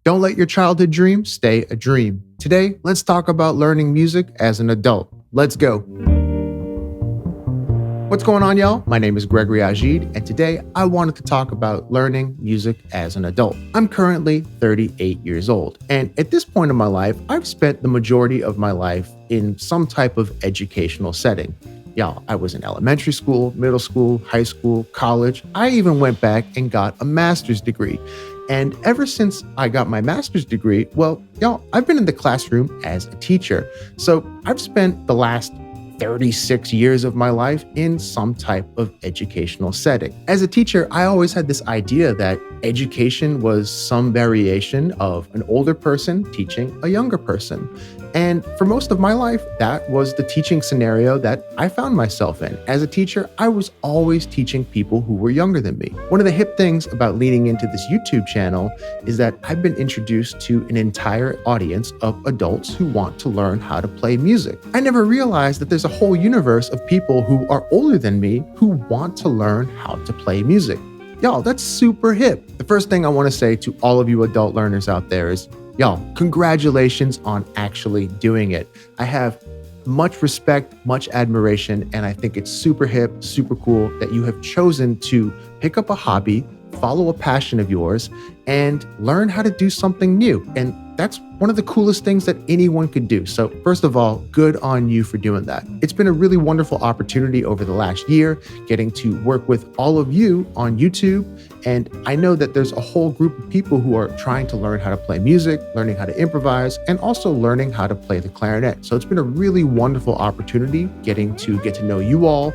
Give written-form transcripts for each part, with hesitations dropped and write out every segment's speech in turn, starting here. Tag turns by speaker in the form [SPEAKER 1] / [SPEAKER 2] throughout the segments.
[SPEAKER 1] Don't let your childhood dream stay a dream. Today, let's talk about learning music as an adult. Let's go. What's going on, y'all? My name is Gregory Agid, and today I wanted to talk about learning music as an adult. I'm currently 38 years old, and at this point in my life, I've spent the majority of my life in some type of educational setting. Y'all, I was in elementary school, middle school, high school, college. I even went back and got a master's degree. And ever since I got my master's degree, well, y'all, I've been in the classroom as a teacher. So I've spent the last 36 years of my life in some type of educational setting. As a teacher, I always had this idea that education was some variation of an older person teaching a younger person. And for most of my life, that was the teaching scenario that I found myself in. As a teacher, I was always teaching people who were younger than me. One of the hip things about leaning into this YouTube channel is that I've been introduced to an entire audience of adults who want to learn how to play music. I never realized that there's a whole universe of people who are older than me who want to learn how to play music. Y'all, that's super hip. The first thing I want to say to all of you adult learners out there is, y'all, congratulations on actually doing it. I have much respect, much admiration, and I think it's super hip, super cool that you have chosen to pick up a hobby, follow a passion of yours, and learn how to do something new. And that's one of the coolest things that anyone could do. So first of all, good on you for doing that. It's been a really wonderful opportunity over the last year, getting to work with all of you on YouTube. And I know that there's a whole group of people who are trying to learn how to play music, learning how to improvise, and also learning how to play the clarinet. So it's been a really wonderful opportunity getting to get to know you all.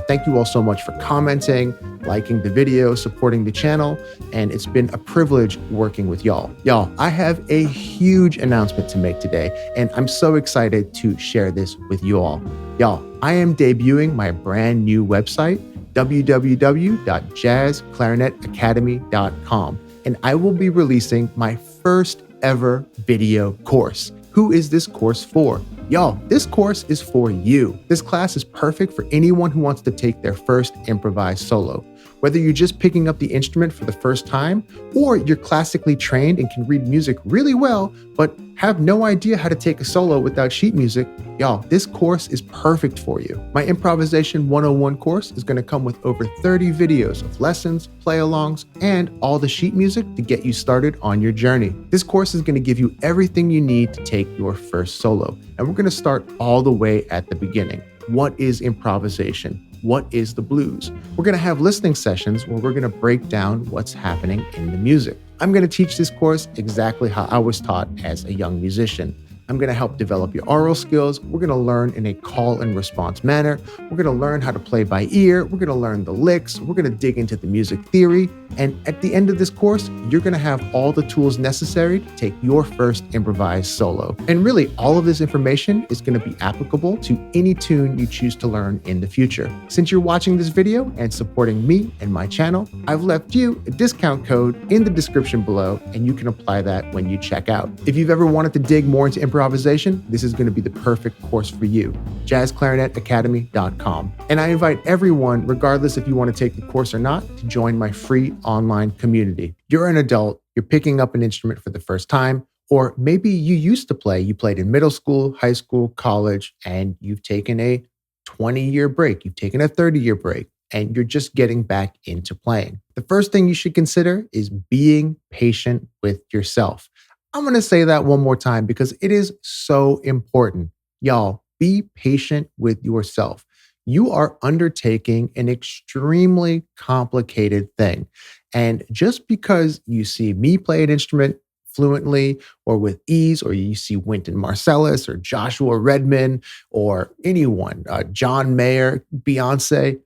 [SPEAKER 1] Thank you all so much for commenting, liking the video, supporting the channel, and it's been a privilege working with y'all. Y'all, I have a huge announcement to make today, and I'm so excited to share this with you all. Y'all, I am debuting my brand new website, www.jazzclarinetacademy.com, and I will be releasing my first ever video course. Who is this course for? Y'all, this course is for you. This class is perfect for anyone who wants to take their first improvised solo. Whether you're just picking up the instrument for the first time, or you're classically trained and can read music really well, but have no idea how to take a solo without sheet music, y'all, this course is perfect for you. My Improvisation 101 course is going to come with over 30 videos of lessons, play-alongs, and all the sheet music to get you started on your journey. This course is going to give you everything you need to take your first solo. And we're going to start all the way at the beginning. What is improvisation? What is the blues? We're going to have listening sessions where we're going to break down what's happening in the music. I'm going to teach this course exactly how I was taught as a young musician. I'm going to help develop your oral skills. We're going to learn in a call and response manner. We're going to learn how to play by ear. We're going to learn the licks. We're going to dig into the music theory. And at the end of this course, you're going to have all the tools necessary to take your first improvised solo. And really, all of this information is going to be applicable to any tune you choose to learn in the future. Since you're watching this video and supporting me and my channel, I've left you a discount code in the description below, and you can apply that when you check out. If you've ever wanted to dig more into improvisation, this is going to be the perfect course for you. jazzclarinetacademy.com. And I invite everyone, regardless if you want to take the course or not, to join my free online community. You're an adult, you're picking up an instrument for the first time, or maybe you used to play, you played in middle school, high school, college, and you've taken a 20-year break, you've taken a 30-year break, and you're just getting back into playing. The first thing you should consider is being patient with yourself. I'm going to say that one more time because it is so important. Y'all, be patient with yourself. You are undertaking an extremely complicated thing. And just because you see me play an instrument fluently or with ease, or you see Wynton Marsalis or Joshua Redman or anyone, John Mayer, Beyonce,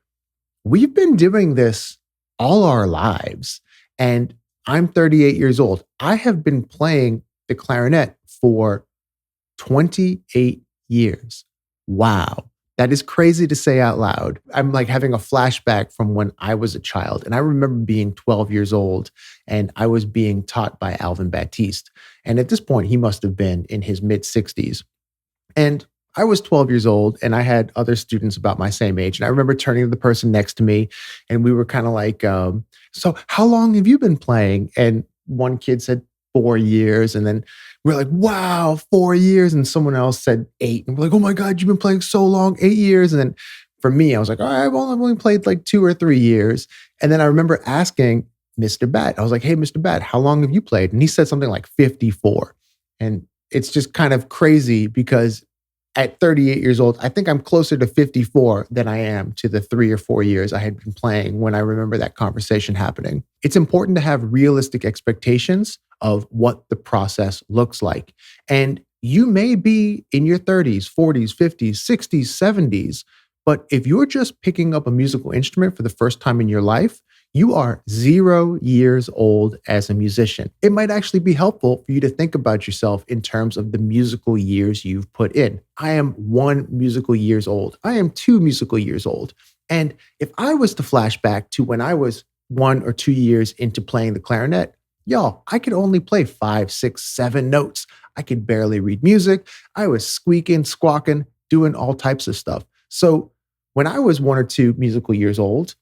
[SPEAKER 1] we've been doing this all our lives. And I'm 38 years old. I have been playing the clarinet for 28 years. Wow. That is crazy to say out loud. I'm like having a flashback from when I was a child. And I remember being 12 years old and I was being taught by Alvin Baptiste. And at this point, he must have been in his mid 60s. And I was 12 years old and I had other students about my same age. And I remember turning to the person next to me and we were kind of like, so how long have you been playing? And one kid said, 4 years. And then we're like, wow, 4 years. And someone else said 8. And we're like, oh my God, you've been playing so long, 8 years. And then for me, I was like, all right, well, I've only played like 2 or 3 years. And then I remember asking Mr. Bat, I was like, hey, Mr. Bat, how long have you played? And he said something like 54. And it's just kind of crazy because at 38 years old, I think I'm closer to 54 than I am to the 3 or 4 years I had been playing when I remember that conversation happening. It's important to have realistic expectations of what the process looks like. And you may be in your 30s, 40s, 50s, 60s, 70s, but if you're just picking up a musical instrument for the first time in your life, you are 0 years old as a musician. It might actually be helpful for you to think about yourself in terms of the musical years you've put in. I am 1 musical years old. I am 2 musical years old. And if I was to flash back to when I was 1 or 2 years into playing the clarinet, y'all, I could only play 5, 6, 7 notes. I could barely read music. I was squeaking, squawking, doing all types of stuff. So when I was 1 or 2 musical years old,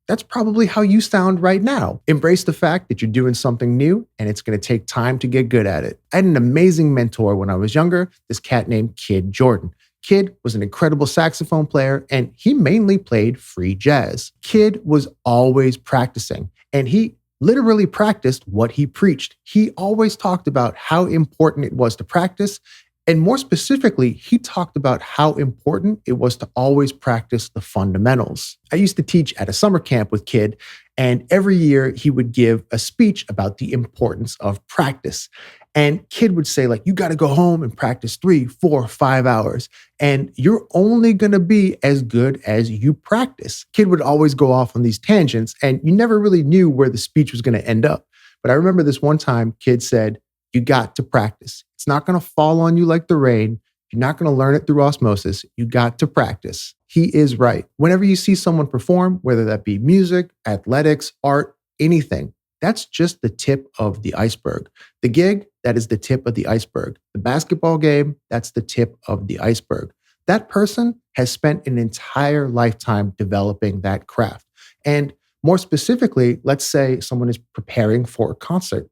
[SPEAKER 1] that's probably how you sound right now. Embrace the fact that you're doing something new and it's going to take time to get good at it. I had an amazing mentor when I was younger, this cat named Kid Jordan. Kid was an incredible saxophone player and he mainly played free jazz. Kid was always practicing and he literally practiced what he preached. He always talked about how important it was to practice. And more specifically, he talked about how important it was to always practice the fundamentals. I used to teach at a summer camp with Kid, and every year he would give a speech about the importance of practice. And Kid would say, like, you got to go home and practice 3, 4, 5 hours. And you're only going to be as good as you practice. Kid would always go off on these tangents, and you never really knew where the speech was going to end up. But I remember this one time, Kid said, you got to practice. It's not going to fall on you like the rain. You're not going to learn it through osmosis. You got to practice. He is right. Whenever you see someone perform, whether that be music, athletics, art, anything, that's just the tip of the iceberg. The gig, that is the tip of the iceberg. The basketball game, that's the tip of the iceberg. That person has spent an entire lifetime developing that craft. And more specifically, let's say someone is preparing for a concert.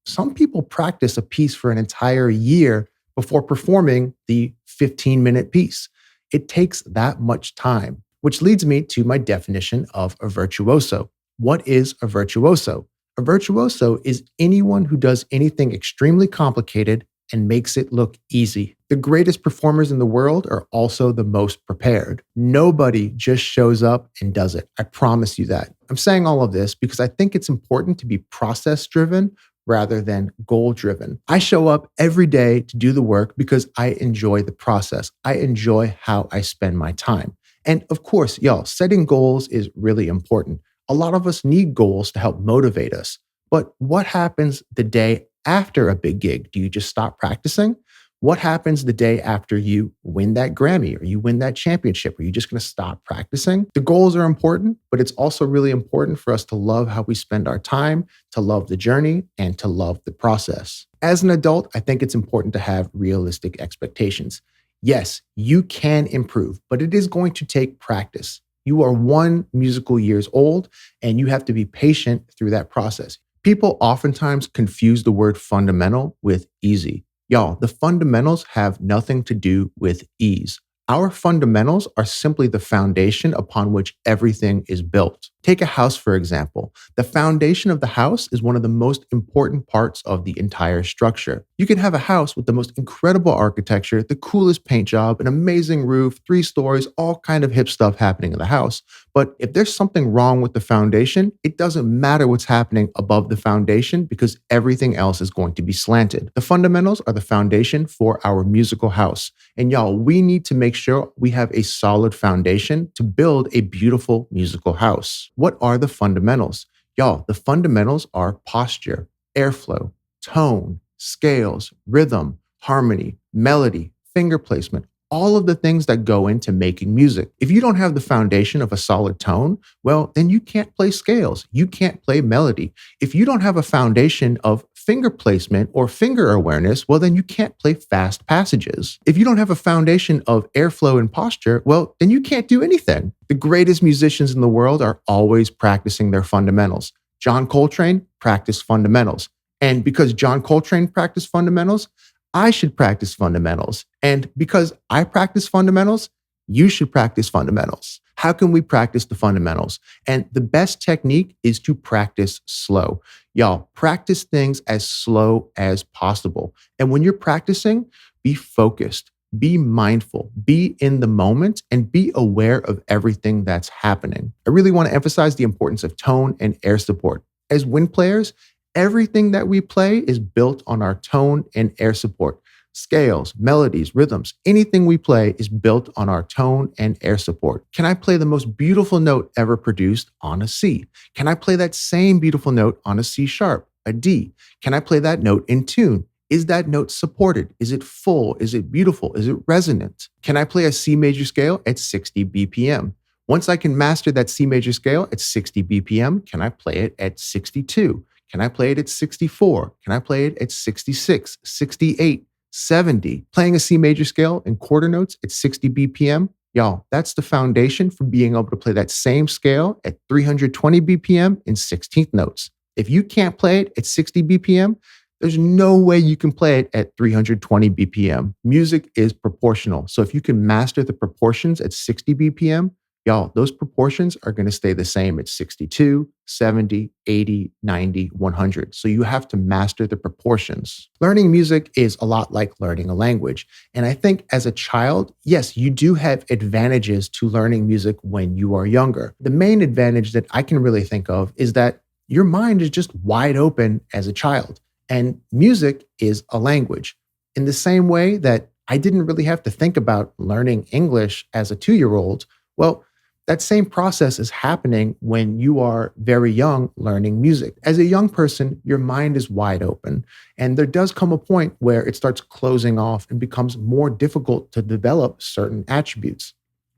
[SPEAKER 1] Some people practice a piece for an entire year before performing the 15-minute piece. It takes that much time, which leads me to my definition of a virtuoso. What is a virtuoso? A virtuoso is anyone who does anything extremely complicated and makes it look easy. The greatest performers in the world are also the most prepared. Nobody just shows up and does it. I promise you that. I'm saying all of this because I think it's important to be process-driven rather than goal-driven. I show up every day to do the work because I enjoy the process. I enjoy how I spend my time. And of course, y'all, setting goals is really important. A lot of us need goals to help motivate us. But what happens the day after a big gig? Do you just stop practicing? What happens the day after you win that Grammy or you win that championship? Are you just going to stop practicing? The goals are important, but it's also really important for us to love how we spend our time, to love the journey, and to love the process. As an adult, I think it's important to have realistic expectations. Yes, you can improve, but it is going to take practice. You are 1 musical years old, and you have to be patient through that process. People oftentimes confuse the word fundamental with easy. Y'all, the fundamentals have nothing to do with ease. Our fundamentals are simply the foundation upon which everything is built. Take a house, for example. The foundation of the house is one of the most important parts of the entire structure. You can have a house with the most incredible architecture, the coolest paint job, an amazing roof, 3 stories, all kind of hip stuff happening in the house. But if there's something wrong with the foundation, it doesn't matter what's happening above the foundation because everything else is going to be slanted. The fundamentals are the foundation for our musical house. And y'all, we need to make sure we have a solid foundation to build a beautiful musical house. What are the fundamentals? Y'all, the fundamentals are posture, airflow, tone, scales, rhythm, harmony, melody, finger placement, all of the things that go into making music. If you don't have the foundation of a solid tone, well, then you can't play scales. You can't play melody. If you don't have a foundation of finger placement or finger awareness, well, then you can't play fast passages. If you don't have a foundation of airflow and posture, well, then you can't do anything. The greatest musicians in the world are always practicing their fundamentals. John Coltrane practiced fundamentals. And because John Coltrane practiced fundamentals, I should practice fundamentals. And because I practice fundamentals, you should practice fundamentals. How can we practice the fundamentals? And the best technique is to practice slow. Y'all, practice things as slow as possible. And when you're practicing, be focused, be mindful, be in the moment, and be aware of everything that's happening. I really want to emphasize the importance of tone and air support. As wind players, everything that we play is built on our tone and air support. Scales, melodies, rhythms, anything we play is built on our tone and air support. Can I play the most beautiful note ever produced on a C? Can I play that same beautiful note on a C sharp, a D? Can I play that note in tune? Is that note supported? Is it full? Is it beautiful? Is it resonant? Can I play a C major scale at 60 BPM? Once I can master that C major scale at 60 BPM, can I play it at 62? Can I play it at 64? Can I play it at 66, 68, 70? Playing a C major scale in quarter notes at 60 BPM, y'all, that's the foundation for being able to play that same scale at 320 BPM in 16th notes. If you can't play it at 60 BPM, there's no way you can play it at 320 BPM. Music is proportional. So if you can master the proportions at 60 BPM, y'all, those proportions are going to stay the same at 62, 70, 80, 90, 100. So you have to master the proportions. Learning music is a lot like learning a language. And I think as a child, yes, you do have advantages to learning music when you are younger. The main advantage that I can really think of is that your mind is just wide open as a child. And music is a language. In the same way that I didn't really have to think about learning English as a 2-year-old, well, that same process is happening when you are very young learning music. As a young person, your mind is wide open. And there does come a point where it starts closing off and becomes more difficult to develop certain attributes.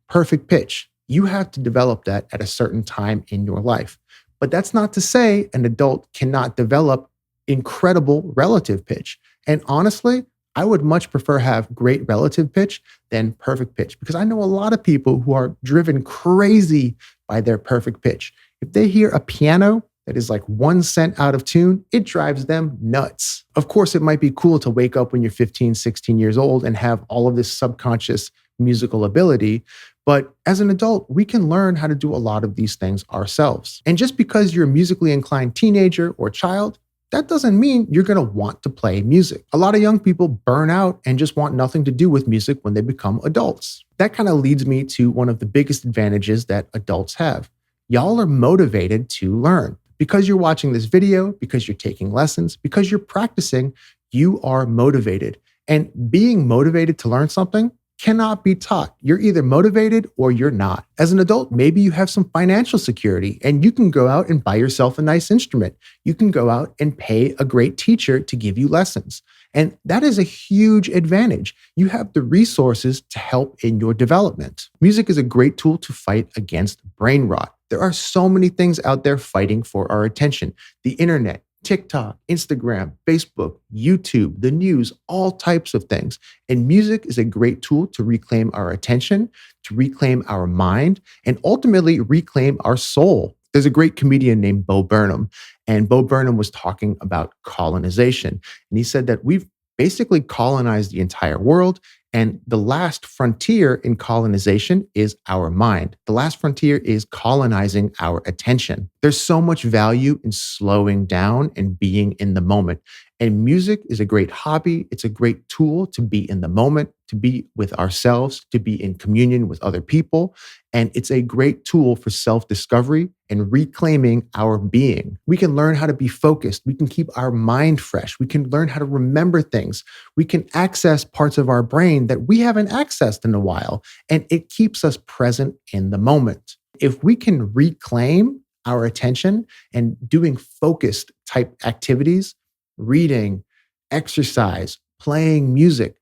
[SPEAKER 1] Perfect pitch. You have to develop that at a certain time in your life. But that's not to say an adult cannot develop incredible relative pitch. And honestly, I would much prefer have great relative pitch than perfect pitch because I know a lot of people who are driven crazy by their perfect pitch. If they hear a piano that is like 1 cent out of tune, it drives them nuts. Of course, it might be cool to wake up when you're 15, 16 years old and have all of this subconscious musical ability. But as an adult, we can learn how to do a lot of these things ourselves. And just because you're a musically inclined teenager or child, that doesn't mean you're going to want to play music. A lot of young people burn out and just want nothing to do with music when they become adults. That kind of leads me to one of the biggest advantages that adults have. Y'all are motivated to learn. Because you're watching this video, because you're taking lessons, because you're practicing, you are motivated. And being motivated to learn something cannot be taught. You're either motivated or you're not. As an adult, maybe you have some financial security and you can go out and buy yourself a nice instrument. You can go out and pay a great teacher to give you lessons. And that is a huge advantage. You have the resources to help in your development. Music is a great tool to fight against brain rot. There are so many things out there fighting for our attention. The internet, TikTok, Instagram, Facebook, YouTube, the news, all types of things. And music is a great tool to reclaim our attention, to reclaim our mind, and ultimately reclaim our soul. There's a great comedian named Bo Burnham, and Bo Burnham was talking about colonization. And he said that we've basically colonized the entire world. And the last frontier in colonization is our mind. The last frontier is colonizing our attention. There's so much value in slowing down and being in the moment. And music is a great hobby. It's a great tool to be in the moment, to be with ourselves, to be in communion with other people. And it's a great tool for self-discovery and reclaiming our being. We can learn how to be focused. We can keep our mind fresh. We can learn how to remember things. We can access parts of our brain that we haven't accessed in a while. And it keeps us present in the moment. If we can reclaim our attention and doing focused type activities, reading, exercise, playing music,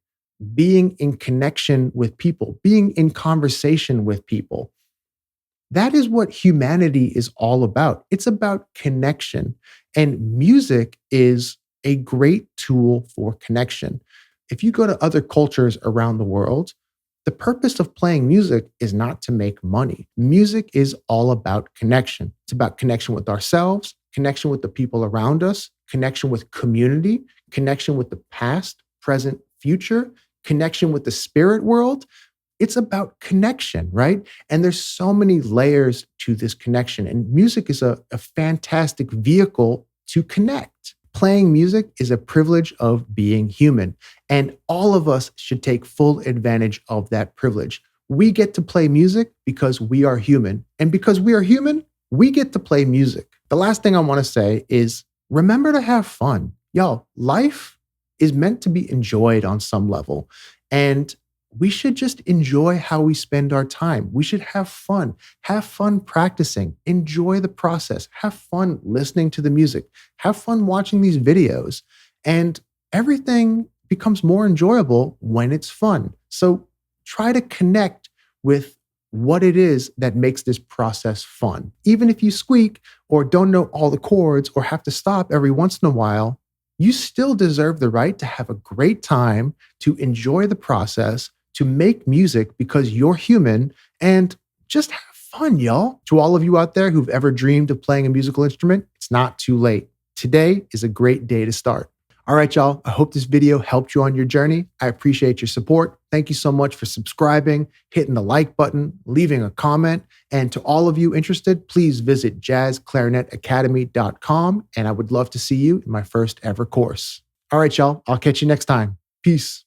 [SPEAKER 1] being in connection with people, being in conversation with people. That is what humanity is all about. It's about connection. And music is a great tool for connection. If you go to other cultures around the world, the purpose of playing music is not to make money. Music is all about connection. It's about connection with ourselves, connection with the people around us, connection with community, connection with the past, present, future, connection with the spirit world. It's about connection, right? And there's so many layers to this connection. And music is a fantastic vehicle to connect. Playing music is a privilege of being human. And all of us should take full advantage of that privilege. We get to play music because we are human. And because we are human, we get to play music. The last thing I want to say is remember to have fun. Yo, life is meant to be enjoyed on some level. And we should just enjoy how we spend our time. We should have fun practicing, enjoy the process, have fun listening to the music, have fun watching these videos. And everything becomes more enjoyable when it's fun. So try to connect with what it is that makes this process fun. Even if you squeak or don't know all the chords or have to stop every once in a while, you still deserve the right to have a great time, to enjoy the process, to make music because you're human, and just have fun, y'all. To all of you out there who've ever dreamed of playing a musical instrument, it's not too late. Today is a great day to start. All right, y'all. I hope this video helped you on your journey. I appreciate your support. Thank you so much for subscribing, hitting the like button, leaving a comment. And to all of you interested, please visit jazzclarinetacademy.com. And I would love to see you in my first ever course. All right, y'all. I'll catch you next time. Peace.